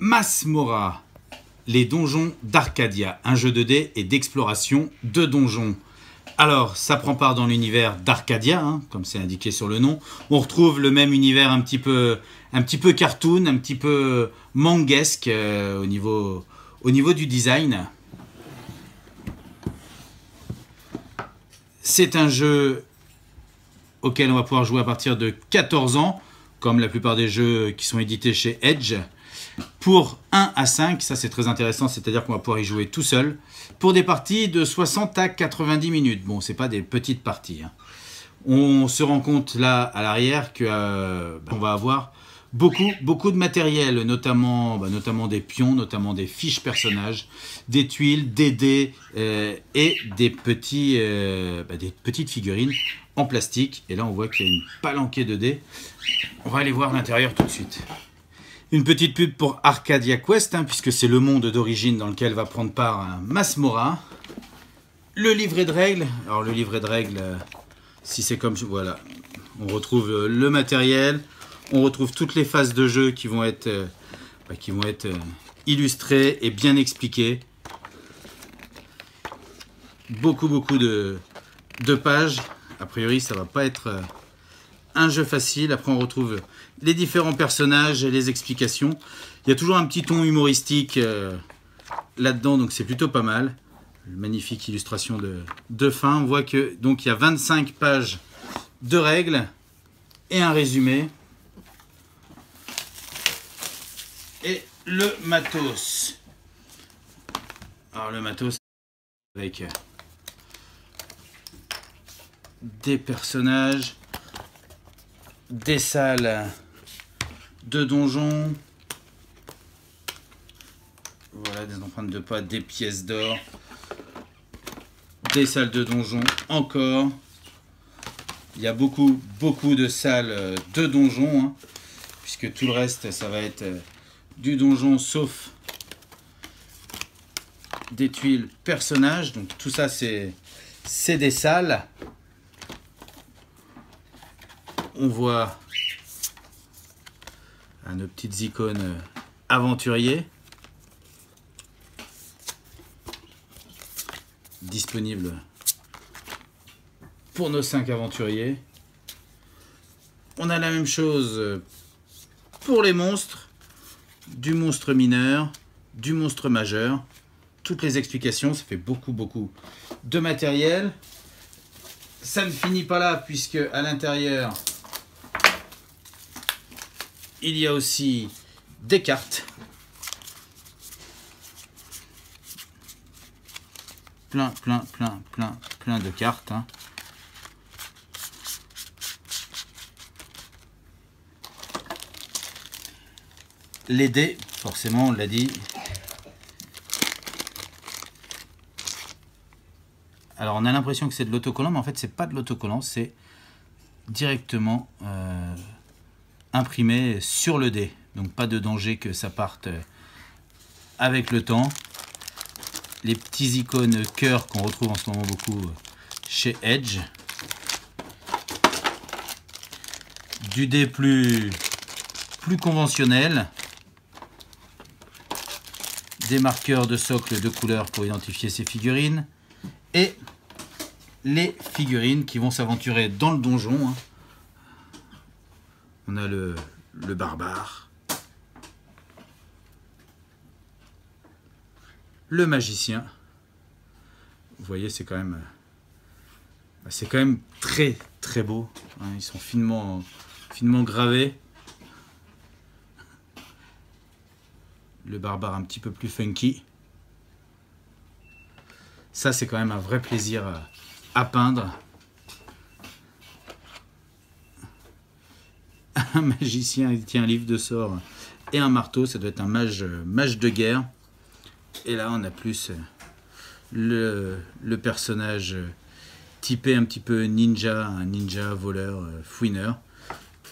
Masmorra, les donjons d'Arcadia, un jeu de dés et d'exploration de donjons. Alors, ça prend part dans l'univers d'Arcadia, hein, comme c'est indiqué sur le nom. On retrouve le même univers un petit peu cartoon, un petit peu manguesque au niveau du design. C'est un jeu auquel on va pouvoir jouer à partir de 14 ans, comme la plupart des jeux qui sont édités chez Edge. Pour 1 à 5, ça c'est très intéressant, c'est-à-dire qu'on va pouvoir y jouer tout seul, pour des parties de 60 à 90 minutes. Bon, c'est pas des petites parties, hein. On se rend compte là à l'arrière qu'on va avoir beaucoup de matériel, notamment des pions, notamment des fiches personnages, des tuiles, des dés et des petites figurines en plastique. Et là on voit qu'il y a une palanquée de dés. On va aller voir l'intérieur tout de suite. Une petite pub pour Arcadia Quest, hein, puisque c'est le monde d'origine dans lequel va prendre part Masmorra. Le livret de règles. Alors le livret de règles, si c'est comme... Voilà, on retrouve le matériel, on retrouve toutes les phases de jeu qui vont être illustrées et bien expliquées. Beaucoup de pages. A priori, ça va pas être un jeu facile. Après, on retrouve les différents personnages et les explications. Il y a toujours un petit ton humoristique là-dedans, donc c'est plutôt pas mal. Une magnifique illustration de fin. On voit que donc il y a 25 pages de règles et un résumé. Et le matos. Alors le matos avec des personnages, des salles de donjons, voilà, des empreintes de pas, des pièces d'or, des salles de donjons encore. Il y a beaucoup de salles de donjons, hein, puisque tout le reste ça va être du donjon sauf des tuiles personnages. Donc tout ça c'est des salles. On voit nos petites icônes aventuriers disponibles pour nos 5 aventuriers. On a la même chose pour les monstres, du monstre mineur, du monstre majeur. Toutes les explications, ça fait beaucoup de matériel. Ça ne finit pas là, puisque à l'intérieur il y a aussi des cartes. Plein de cartes, hein. Les dés, forcément, on l'a dit. Alors on a l'impression que c'est de l'autocollant, mais en fait c'est pas de l'autocollant, c'est directement imprimé sur le dé. Donc pas de danger que ça parte avec le temps. Les petits icônes cœur qu'on retrouve en ce moment beaucoup chez Edge. Du dé plus conventionnel. Des marqueurs de socle de couleur pour identifier ces figurines. Et les figurines qui vont s'aventurer dans le donjon, hein. On a le barbare, le magicien. Vous voyez, c'est quand même très beau, hein. Ils sont finement gravés. Le barbare un petit peu plus funky. Ça, c'est quand même un vrai plaisir à peindre. Un magicien, il tient un livre de sorts et un marteau. Ça doit être un mage de guerre. Et là, on a plus le personnage typé un petit peu ninja, un ninja, voleur, fouineur.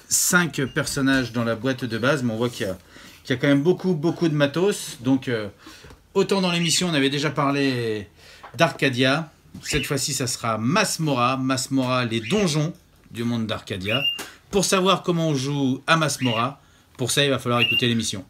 5 personnages dans la boîte de base, mais on voit qu'il y a quand même beaucoup de matos. Donc, autant dans l'émission, on avait déjà parlé d'Arcadia. Cette fois-ci, ça sera Masmorra, les donjons du monde d'Arcadia. Pour savoir comment on joue à Masmorra, pour ça, il va falloir écouter l'émission.